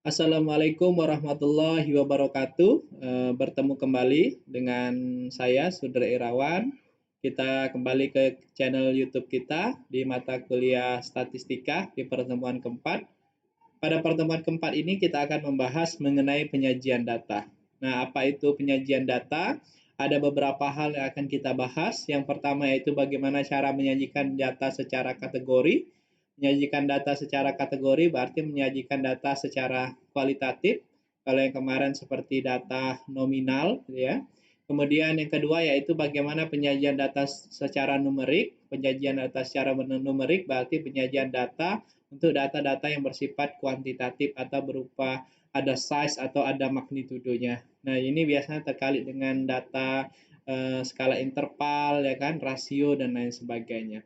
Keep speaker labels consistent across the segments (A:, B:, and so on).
A: Assalamualaikum warahmatullahi wabarakatuh. Bertemu kembali dengan saya, Sudra Irawan. Kita kembali ke channel YouTube kita di mata kuliah Statistika di pertemuan keempat. Pada pertemuan keempat ini kita akan membahas mengenai penyajian data. Nah, apa itu penyajian data? Ada beberapa hal yang akan kita bahas. Yang pertama yaitu bagaimana cara menyajikan data secara kategori. Menyajikan data secara kategori berarti menyajikan data secara kualitatif. Kalau yang kemarin seperti data nominal, ya. Kemudian yang kedua yaitu bagaimana penyajian data secara numerik. Penyajian data secara numerik berarti penyajian data untuk data-data yang bersifat kuantitatif atau berupa ada size atau ada magnitudonya. Nah, ini biasanya terkait dengan data skala interval, ya kan, rasio dan lain sebagainya.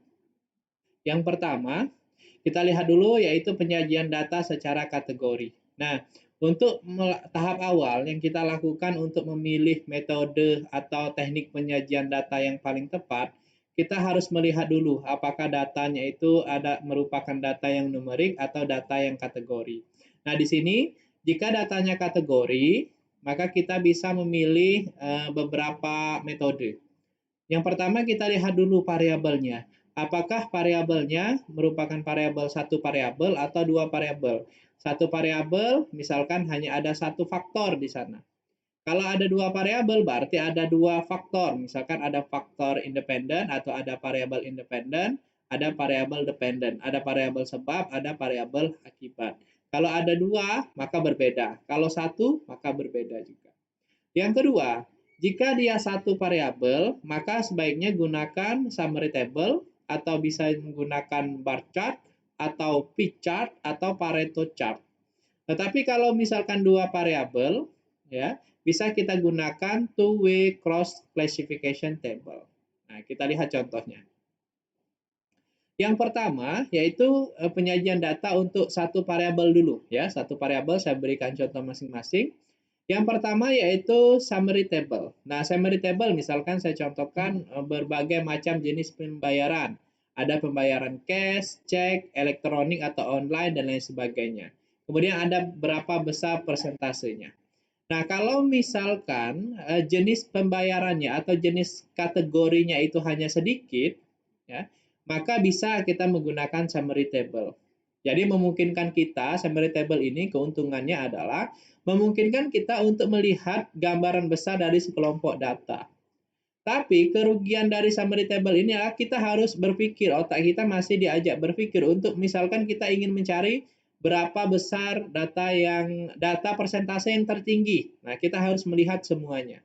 A: Yang pertama, kita lihat dulu yaitu penyajian data secara kategori. Nah, untuk tahap awal yang kita lakukan untuk memilih metode atau teknik penyajian data yang paling tepat, kita harus melihat dulu apakah datanya itu merupakan data yang numerik atau data yang kategori. Nah, di sini jika datanya kategori, maka kita bisa memilih beberapa metode. Yang pertama kita lihat dulu variabelnya. Apakah variabelnya merupakan variabel satu variabel atau dua variabel? Satu variabel misalkan hanya ada satu faktor di sana. Kalau ada dua variabel berarti ada dua faktor. Misalkan ada faktor independen atau ada variabel independen, ada variabel dependen, ada variabel sebab, ada variabel akibat. Kalau ada dua maka berbeda. Kalau satu maka berbeda juga. Yang kedua, jika dia satu variabel, maka sebaiknya gunakan summary table atau bisa menggunakan bar chart atau pie chart atau Pareto chart. Tetapi kalau misalkan dua variabel, ya, bisa kita gunakan two-way cross classification table. Nah, kita lihat contohnya. Yang pertama yaitu penyajian data untuk satu variabel dulu, ya. Satu variabel saya berikan contoh masing-masing. Yang pertama yaitu summary table. Nah, summary table misalkan saya contohkan berbagai macam jenis pembayaran. Ada pembayaran cash, cek, elektronik atau online dan lain sebagainya. Kemudian ada berapa besar persentasenya. Nah, kalau misalkan jenis pembayarannya atau jenis kategorinya itu hanya sedikit, ya, maka bisa kita menggunakan summary table. Jadi memungkinkan kita, summary table ini keuntungannya adalah memungkinkan kita untuk melihat gambaran besar dari sekelompok data. Tapi kerugian dari summary table ini adalah kita harus berpikir, otak kita masih diajak berpikir untuk misalkan kita ingin mencari berapa besar data persentase yang tertinggi. Nah, kita harus melihat semuanya.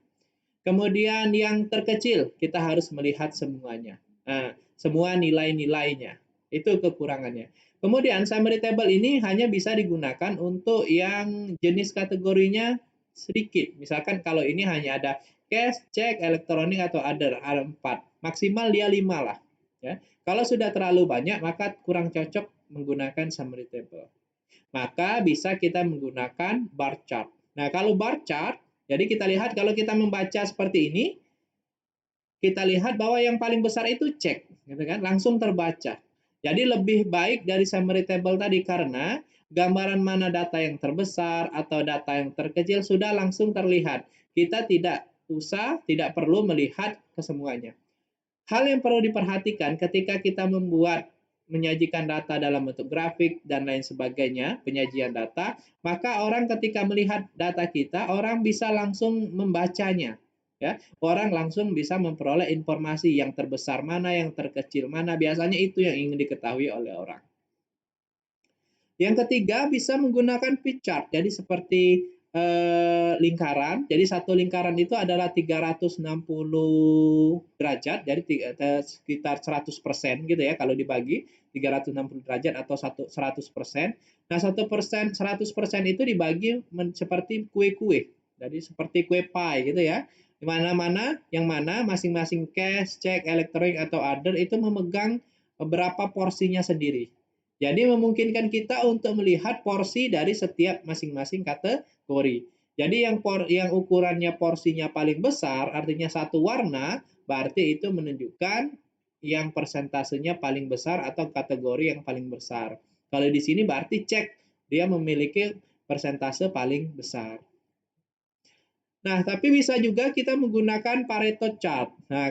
A: Kemudian yang terkecil, kita harus melihat semuanya. Nah, semua nilai-nilainya. Itu kekurangannya. Kemudian summary table ini hanya bisa digunakan untuk yang jenis kategorinya sedikit. Misalkan kalau ini hanya ada cash, cek, elektronik atau other, ada 4. Maksimal dia 5 lah. Ya. Kalau sudah terlalu banyak, maka kurang cocok menggunakan summary table. Maka bisa kita menggunakan bar chart. Nah, kalau bar chart, jadi kita lihat kalau kita membaca seperti ini, kita lihat bahwa yang paling besar itu cek, gitu kan? Langsung terbaca. Jadi lebih baik dari summary table tadi karena gambaran mana data yang terbesar atau data yang terkecil sudah langsung terlihat. Kita tidak perlu melihat kesemuanya. Hal yang perlu diperhatikan ketika kita menyajikan data dalam bentuk grafik dan lain sebagainya, penyajian data, maka orang ketika melihat data kita, orang bisa langsung membacanya. Ya, orang langsung bisa memperoleh informasi yang terbesar mana, yang terkecil mana. Biasanya itu yang ingin diketahui oleh orang. Yang ketiga bisa menggunakan pie chart. Jadi seperti lingkaran. Jadi satu lingkaran itu adalah 360 derajat. Jadi sekitar 100% gitu ya kalau dibagi 360 derajat atau 100%. Nah, 100% itu dibagi seperti kue-kue. Jadi seperti kue pie gitu ya. Di mana-mana yang mana masing-masing cash, cek, elektronik atau other itu memegang berapa porsinya sendiri. Jadi memungkinkan kita untuk melihat porsi dari setiap masing-masing kategori. Jadi yang ukurannya porsinya paling besar, artinya satu warna, berarti itu menunjukkan yang persentasenya paling besar atau kategori yang paling besar. Kalau di sini berarti cek dia memiliki persentase paling besar. Nah, tapi bisa juga kita menggunakan Pareto chart. Nah,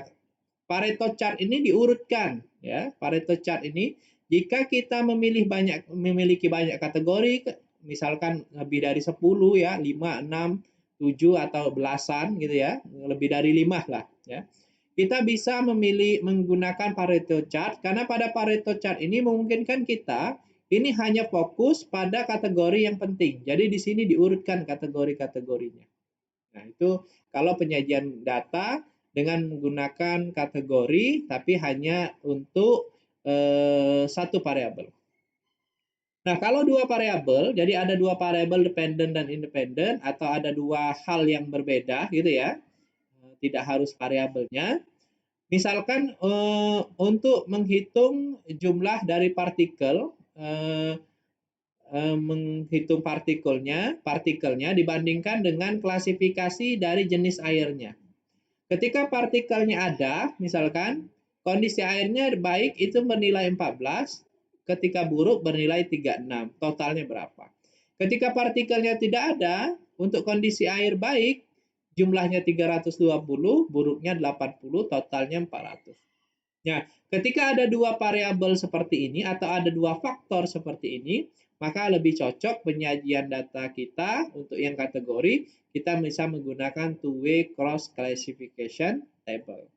A: Pareto chart ini diurutkan ya. Pareto chart ini jika kita memiliki banyak kategori, misalkan lebih dari 10 ya, 5, 6, 7 atau belasan gitu ya, lebih dari 5 lah ya. Kita bisa menggunakan Pareto chart karena pada Pareto chart ini memungkinkan kita ini hanya fokus pada kategori yang penting. Jadi di sini diurutkan kategori-kategorinya. Nah, itu kalau penyajian data dengan menggunakan kategori tapi hanya untuk satu variabel. Nah, kalau dua variabel, jadi ada dua variabel dependent dan independent atau ada dua hal yang berbeda gitu ya. Tidak harus variabelnya. Misalkan untuk menghitung jumlah dari partikel menghitung partikelnya dibandingkan dengan klasifikasi dari jenis airnya. Ketika partikelnya ada, misalkan kondisi airnya baik itu bernilai 14, ketika buruk bernilai 36. Totalnya berapa? Ketika partikelnya tidak ada, untuk kondisi air baik jumlahnya 320, buruknya 80, totalnya 400. Nah, ketika ada dua variabel seperti ini atau ada dua faktor seperti ini, maka lebih cocok penyajian data kita untuk yang kategori, kita bisa menggunakan two-way cross classification table.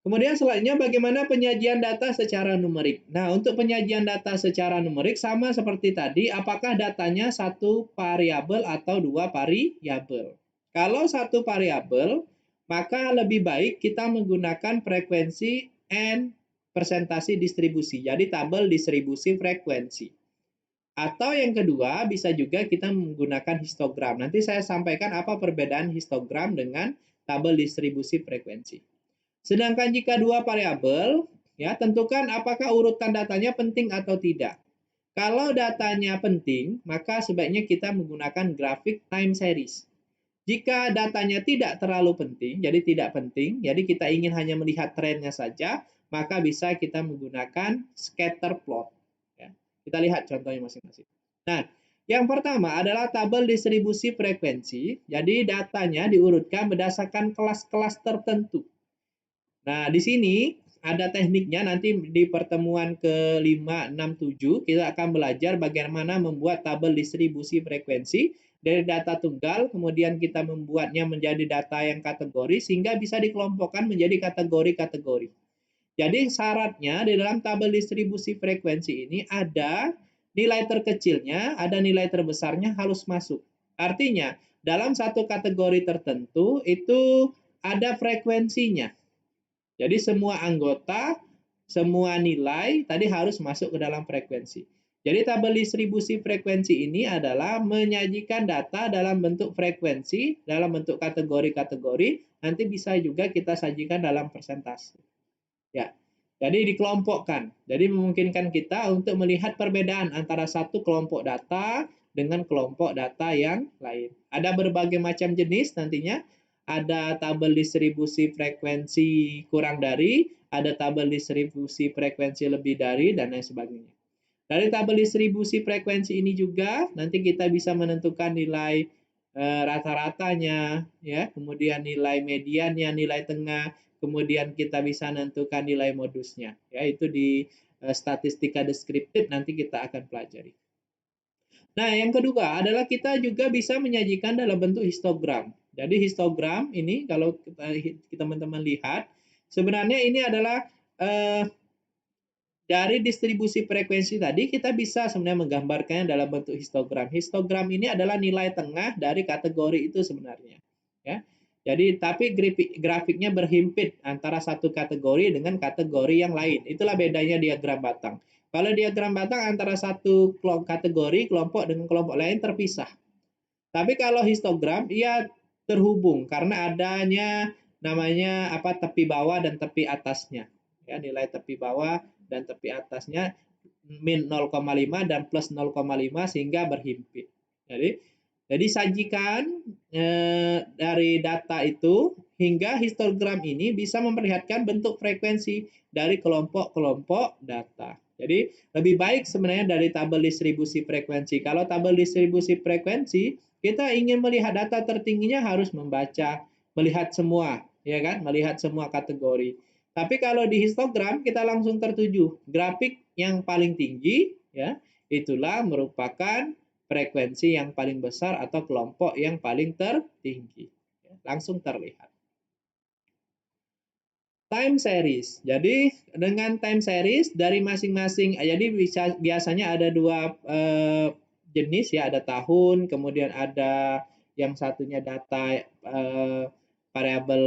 A: Kemudian selanjutnya bagaimana penyajian data secara numerik. Nah, untuk penyajian data secara numerik sama seperti tadi, apakah datanya satu variabel atau dua variabel. Kalau satu variabel, maka lebih baik kita menggunakan frekuensi and presentasi distribusi. Jadi tabel distribusi frekuensi. Atau yang kedua, bisa juga kita menggunakan histogram. Nanti saya sampaikan apa perbedaan histogram dengan tabel distribusi frekuensi. Sedangkan jika dua variabel, ya tentukan apakah urutan datanya penting atau tidak. Kalau datanya penting, maka sebaiknya kita menggunakan grafik time series. Jika datanya tidak terlalu penting, jadi tidak penting, jadi kita ingin hanya melihat trennya saja, maka bisa kita menggunakan scatter plot. Ya, kita lihat contohnya masing-masing. Nah, yang pertama adalah tabel distribusi frekuensi. Jadi datanya diurutkan berdasarkan kelas-kelas tertentu. Nah, di sini ada tekniknya nanti di pertemuan ke-5, 6, 7 kita akan belajar bagaimana membuat tabel distribusi frekuensi dari data tunggal, kemudian kita membuatnya menjadi data yang kategori sehingga bisa dikelompokkan menjadi kategori-kategori. Jadi syaratnya di dalam tabel distribusi frekuensi ini ada nilai terkecilnya, ada nilai terbesarnya harus masuk. Artinya, dalam satu kategori tertentu itu ada frekuensinya. Jadi semua anggota, semua nilai tadi harus masuk ke dalam frekuensi. Jadi tabel distribusi frekuensi ini adalah menyajikan data dalam bentuk frekuensi, dalam bentuk kategori-kategori, nanti bisa juga kita sajikan dalam persentase. Ya. Jadi dikelompokkan. Jadi memungkinkan kita untuk melihat perbedaan antara satu kelompok data dengan kelompok data yang lain. Ada berbagai macam jenis nantinya. Ada tabel distribusi frekuensi kurang dari, ada tabel distribusi frekuensi lebih dari, dan lain sebagainya. Dari tabel distribusi frekuensi ini juga nanti kita bisa menentukan nilai rata-ratanya, ya, kemudian nilai mediannya, nilai tengah, kemudian kita bisa menentukan nilai modusnya. Ya, itu di statistika deskriptif nanti kita akan pelajari. Nah, yang kedua adalah kita juga bisa menyajikan dalam bentuk histogram. Jadi histogram ini kalau teman-teman lihat, sebenarnya ini adalah dari distribusi frekuensi tadi kita bisa sebenarnya menggambarkannya dalam bentuk histogram. Histogram ini adalah nilai tengah dari kategori itu sebenarnya. Ya. Jadi tapi grafiknya berhimpit antara satu kategori dengan kategori yang lain. Itulah bedanya diagram batang. Kalau diagram batang antara satu kategori kelompok dengan kelompok lain terpisah. Tapi kalau histogram ia terhubung karena adanya namanya apa tepi bawah dan tepi atasnya. Ya, nilai tepi bawah dan tepi atasnya min 0,5 dan plus 0,5 sehingga berhimpit. Jadi sajikan dari data itu hingga histogram ini bisa memperlihatkan bentuk frekuensi dari kelompok-kelompok data. Jadi lebih baik sebenarnya dari tabel distribusi frekuensi. Kalau tabel distribusi frekuensi, kita ingin melihat data tertingginya harus membaca, melihat semua, ya kan? Melihat semua kategori. Tapi kalau di histogram kita langsung tertuju. Grafik yang paling tinggi, ya, itulah merupakan frekuensi yang paling besar atau kelompok yang paling tertinggi. Langsung terlihat. Time series. Jadi dengan time series dari masing-masing, jadi biasanya ada dua jenis ya, ada tahun, kemudian ada yang satunya data variabel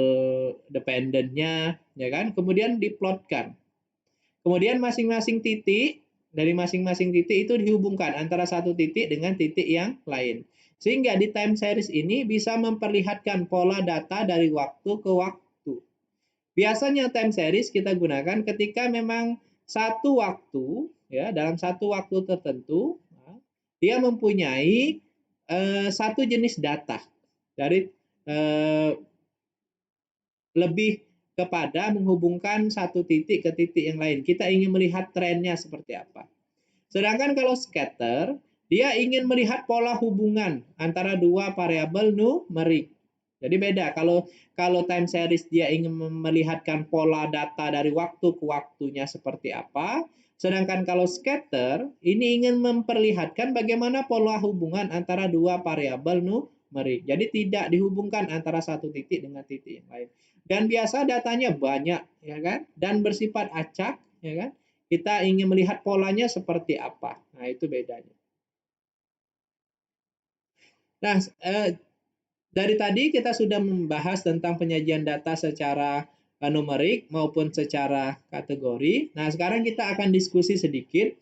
A: dependennya, ya kan? Kemudian diplotkan. Kemudian masing-masing titik dari masing-masing titik itu dihubungkan antara satu titik dengan titik yang lain. Sehingga di time series ini bisa memperlihatkan pola data dari waktu ke waktu. Biasanya time series kita gunakan ketika memang satu waktu, ya, dalam satu waktu tertentu, dia mempunyai satu jenis data dari lebih kepada menghubungkan satu titik ke titik yang lain. Kita ingin melihat trennya seperti apa. Sedangkan kalau scatter, dia ingin melihat pola hubungan antara dua variabel numerik. Jadi beda. Kalau time series dia ingin melihatkan pola data dari waktu ke waktunya seperti apa, sedangkan kalau scatter ini ingin memperlihatkan bagaimana pola hubungan antara dua variabel numerik. Jadi tidak dihubungkan antara satu titik dengan titik yang lain. Dan biasa datanya banyak, ya kan? Dan bersifat acak, ya kan? Kita ingin melihat polanya seperti apa. Nah, itu bedanya. Nah, dari tadi kita sudah membahas tentang penyajian data secara numerik maupun secara kategori. Nah, sekarang kita akan diskusi sedikit.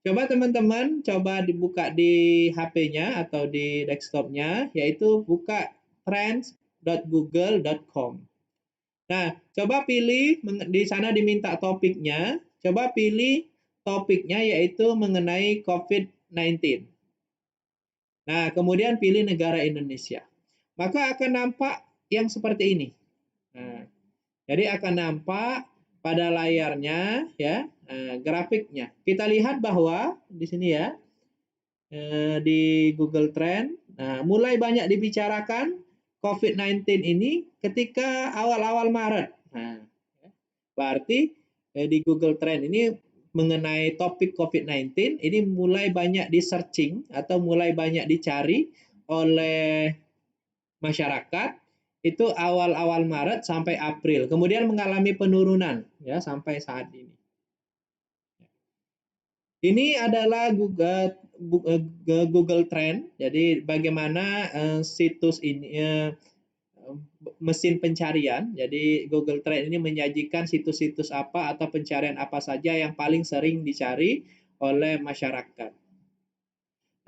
A: Coba teman-teman coba dibuka di HP-nya atau di desktop-nya, yaitu buka trends.google.com. Nah, coba pilih di sana diminta topiknya, coba pilih topiknya yaitu mengenai COVID-19. Nah, kemudian pilih negara Indonesia. Maka akan nampak yang seperti ini. Nah, jadi akan nampak pada layarnya ya grafiknya. Kita lihat bahwa di sini ya di Google Trend, nah, mulai banyak dibicarakan COVID-19 ini ketika awal-awal Maret. Nah, berarti di Google Trend ini mengenai topik COVID-19 ini mulai banyak di searching atau mulai banyak dicari oleh masyarakat itu awal-awal Maret sampai April. Kemudian mengalami penurunan ya sampai saat ini. Ini adalah Google Trend. Jadi bagaimana situs ini mesin pencarian. Jadi Google Trend ini menyajikan situs-situs apa atau pencarian apa saja yang paling sering dicari oleh masyarakat.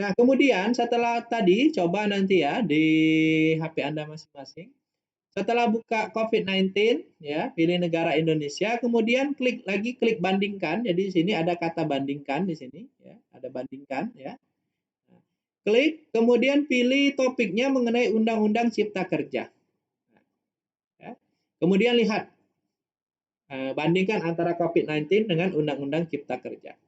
A: Nah, kemudian setelah tadi coba nanti ya di HP Anda masing-masing. Setelah buka COVID-19 ya, pilih negara Indonesia, kemudian klik bandingkan. Jadi di sini ada kata bandingkan di sini ya, ada bandingkan ya. Klik, kemudian pilih topiknya mengenai Undang-Undang Cipta Kerja. Ya. Kemudian lihat, bandingkan antara COVID-19 dengan Undang-Undang Cipta Kerja.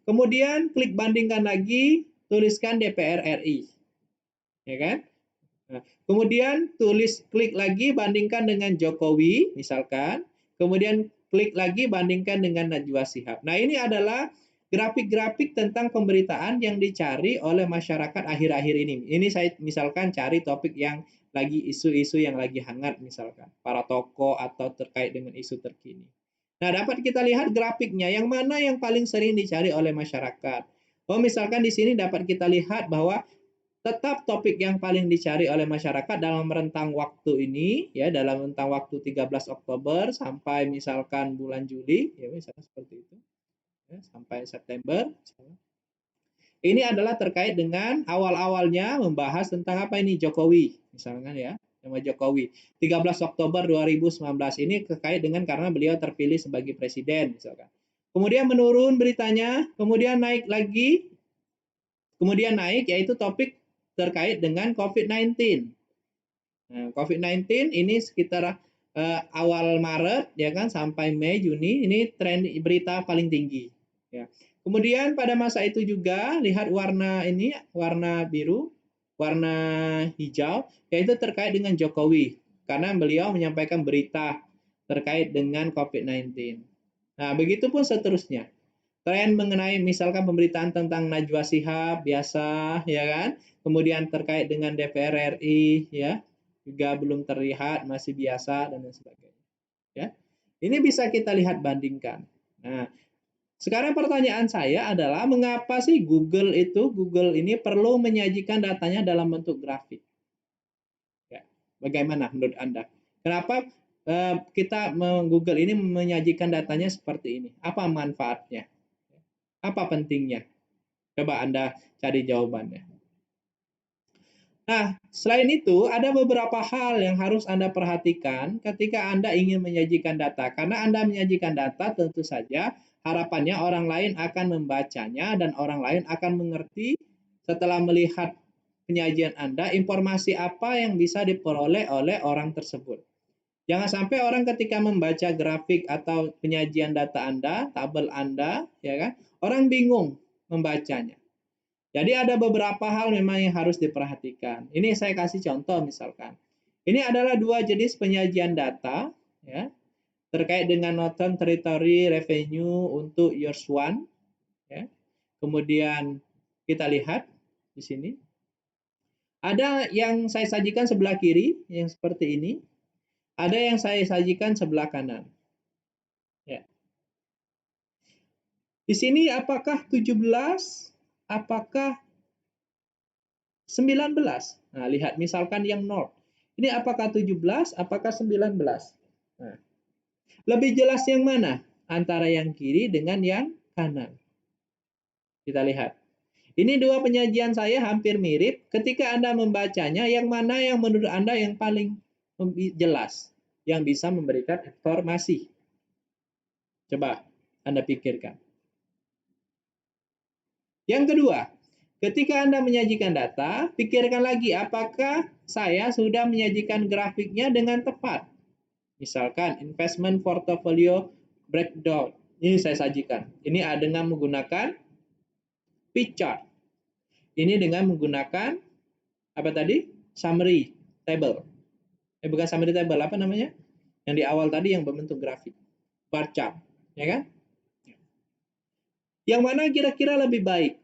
A: Kemudian klik bandingkan lagi, tuliskan DPR RI. Ya kan? Nah, kemudian klik lagi bandingkan dengan Jokowi, misalkan. Kemudian klik lagi bandingkan dengan Najwa Shihab. Nah, ini adalah grafik-grafik tentang pemberitaan yang dicari oleh masyarakat akhir-akhir ini. Ini saya misalkan cari topik yang lagi isu-isu yang lagi hangat misalkan, para tokoh atau terkait dengan isu terkini. Nah, dapat kita lihat grafiknya yang mana yang paling sering dicari oleh masyarakat. Oh, misalkan di sini dapat kita lihat bahwa tetap topik yang paling dicari oleh masyarakat dalam rentang waktu ini ya dalam rentang waktu 13 Oktober sampai misalkan bulan Juli ya misalkan seperti itu ya, sampai September. Ini adalah terkait dengan awal-awalnya membahas tentang apa ini Jokowi misalkan ya nama Jokowi 13 Oktober 2019 ini terkait dengan karena beliau terpilih sebagai presiden misalkan. Kemudian menurun beritanya, kemudian naik lagi, kemudian naik yaitu topik terkait dengan COVID-19. Nah, COVID-19 ini sekitar awal Maret ya kan sampai Mei Juni ini tren berita paling tinggi. Ya. Kemudian pada masa itu juga lihat warna ini, warna biru, warna hijau, yaitu terkait dengan Jokowi. Karena beliau menyampaikan berita terkait dengan COVID-19. Nah, begitupun seterusnya. Tren mengenai misalkan pemberitaan tentang Najwa Shihab biasa, ya kan? Kemudian terkait dengan DPR RI, ya, juga belum terlihat, masih biasa dan lain sebagainya. Ya, ini bisa kita lihat bandingkan. Nah, sekarang pertanyaan saya adalah mengapa sih Google ini perlu menyajikan datanya dalam bentuk grafik? Ya, bagaimana menurut Anda? Kenapa kita Google ini menyajikan datanya seperti ini? Apa manfaatnya? Apa pentingnya? Coba Anda cari jawabannya. Nah, selain itu, ada beberapa hal yang harus Anda perhatikan ketika Anda ingin menyajikan data. Karena Anda menyajikan data, tentu saja harapannya orang lain akan membacanya dan orang lain akan mengerti setelah melihat penyajian Anda, informasi apa yang bisa diperoleh oleh orang tersebut. Jangan sampai orang ketika membaca grafik atau penyajian data Anda, tabel Anda, ya kan, orang bingung membacanya. Jadi ada beberapa hal memang yang harus diperhatikan. Ini saya kasih contoh misalkan. Ini adalah dua jenis penyajian data, ya, terkait dengan Northern Territory Revenue untuk years one, ya. Kemudian kita lihat di sini. Ada yang saya sajikan sebelah kiri yang seperti ini. Ada yang saya sajikan sebelah kanan. Ya. Di sini apakah 17, apakah 19? Nah, lihat misalkan yang North. Ini apakah 17, apakah 19? Nah, lebih jelas yang mana? Antara yang kiri dengan yang kanan. Kita lihat. Ini dua penyajian saya hampir mirip. Ketika Anda membacanya, yang mana yang menurut Anda yang paling jelas? Yang bisa memberikan informasi. Coba Anda pikirkan. Yang kedua, ketika Anda menyajikan data, pikirkan lagi apakah saya sudah menyajikan grafiknya dengan tepat. Misalkan investment portfolio breakdown. Ini saya sajikan. Ini dengan menggunakan pie chart. Ini dengan menggunakan apa tadi? Summary table. Bukan summary table, apa namanya? Yang di awal tadi yang berbentuk grafik. Bar chart, ya kan? Yang mana kira-kira lebih baik?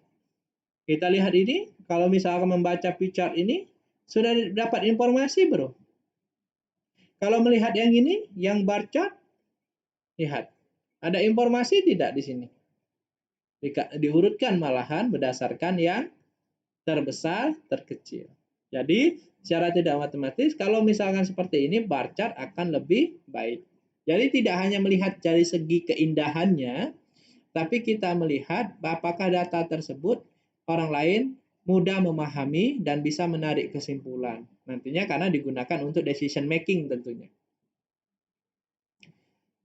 A: Kita lihat ini, kalau misalkan membaca pie chart ini, sudah dapat informasi, bro. Kalau melihat yang ini, yang bar chart, lihat. Ada informasi tidak di sini? Diurutkan malahan berdasarkan yang terbesar, terkecil. Jadi, secara tidak otomatis, kalau misalkan seperti ini, bar chart akan lebih baik. Jadi, tidak hanya melihat dari segi keindahannya, tapi kita melihat apakah data tersebut orang lain mudah memahami dan bisa menarik kesimpulan. Nantinya karena digunakan untuk decision making tentunya.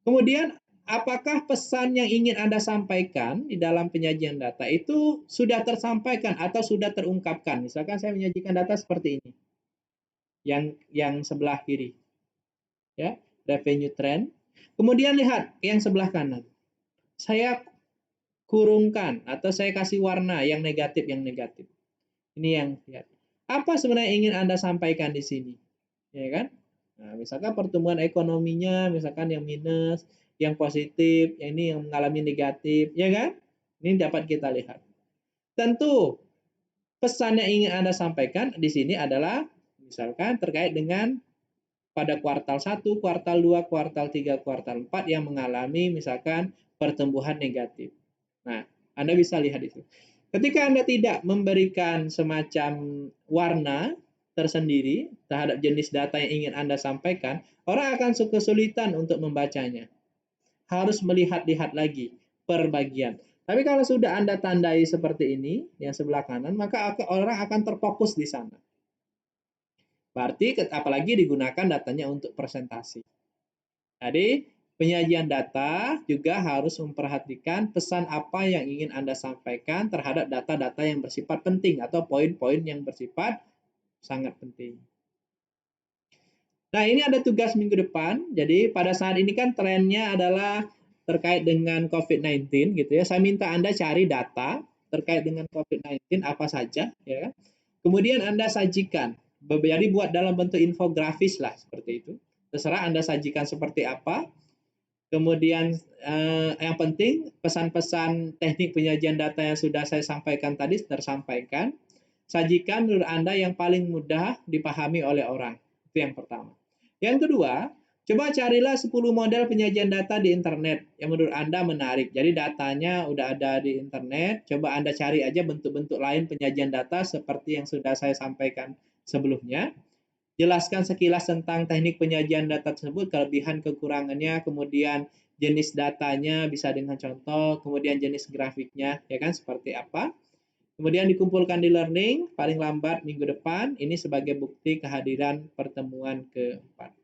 A: Kemudian, apakah pesan yang ingin Anda sampaikan di dalam penyajian data itu sudah tersampaikan atau sudah terungkapkan? Misalkan saya menyajikan data seperti ini. Yang sebelah kiri. Ya, revenue trend. Kemudian lihat yang sebelah kanan. Saya kurungkan atau saya kasih warna yang negatif. Ini yang lihat. Apa sebenarnya ingin Anda sampaikan di sini? Ya kan? Nah, misalkan pertumbuhan ekonominya, misalkan yang minus, yang positif, yang ini yang mengalami negatif, ya kan? Ini dapat kita lihat. Tentu pesan yang ingin Anda sampaikan di sini adalah misalkan terkait dengan pada kuartal 1, kuartal 2, kuartal 3, kuartal 4 yang mengalami misalkan pertumbuhan negatif. Nah, Anda bisa lihat itu. Ketika Anda tidak memberikan semacam warna tersendiri terhadap jenis data yang ingin Anda sampaikan, orang akan kesulitan untuk membacanya. Harus melihat-lihat lagi per bagian. Tapi kalau sudah Anda tandai seperti ini, yang sebelah kanan, maka orang akan terfokus di sana. Berarti apalagi digunakan datanya untuk presentasi. Jadi penyajian data juga harus memperhatikan pesan apa yang ingin Anda sampaikan terhadap data-data yang bersifat penting atau poin-poin yang bersifat sangat penting. Nah, ini ada tugas minggu depan. Jadi pada saat ini kan trennya adalah terkait dengan COVID-19 gitu ya. Saya minta Anda cari data terkait dengan COVID-19 apa saja ya kan. Kemudian Anda sajikan. Jadi buat dalam bentuk infografis lah seperti itu. Terserah Anda sajikan seperti apa. Kemudian yang penting pesan-pesan teknik penyajian data yang sudah saya sampaikan tadi tersampaikan. Sajikan menurut Anda yang paling mudah dipahami oleh orang. Itu yang pertama. Yang kedua, coba carilah 10 model penyajian data di internet yang menurut Anda menarik. Jadi datanya udah ada di internet, coba Anda cari aja bentuk-bentuk lain penyajian data seperti yang sudah saya sampaikan sebelumnya. Jelaskan sekilas tentang teknik penyajian data tersebut, kelebihan kekurangannya, kemudian jenis datanya bisa dengan contoh, kemudian jenis grafiknya, ya kan seperti apa. Kemudian dikumpulkan di learning paling lambat minggu depan, ini sebagai bukti kehadiran pertemuan keempat.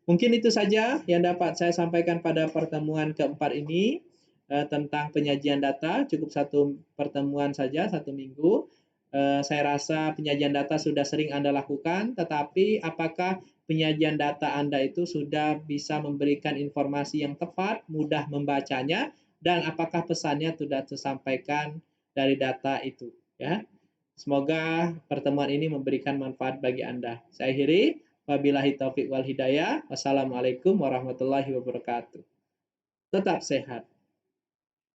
A: Mungkin itu saja yang dapat saya sampaikan pada pertemuan keempat ini tentang penyajian data. Cukup satu pertemuan saja, 1 minggu. Saya rasa penyajian data sudah sering Anda lakukan, tetapi apakah penyajian data Anda itu sudah bisa memberikan informasi yang tepat, mudah membacanya, dan apakah pesannya sudah tersampaikan dari data itu? Ya, semoga pertemuan ini memberikan manfaat bagi Anda. Saya akhiri. Wabillahi taufiq wal hidayah. Wassalamualaikum warahmatullahi wabarakatuh. Tetap sehat.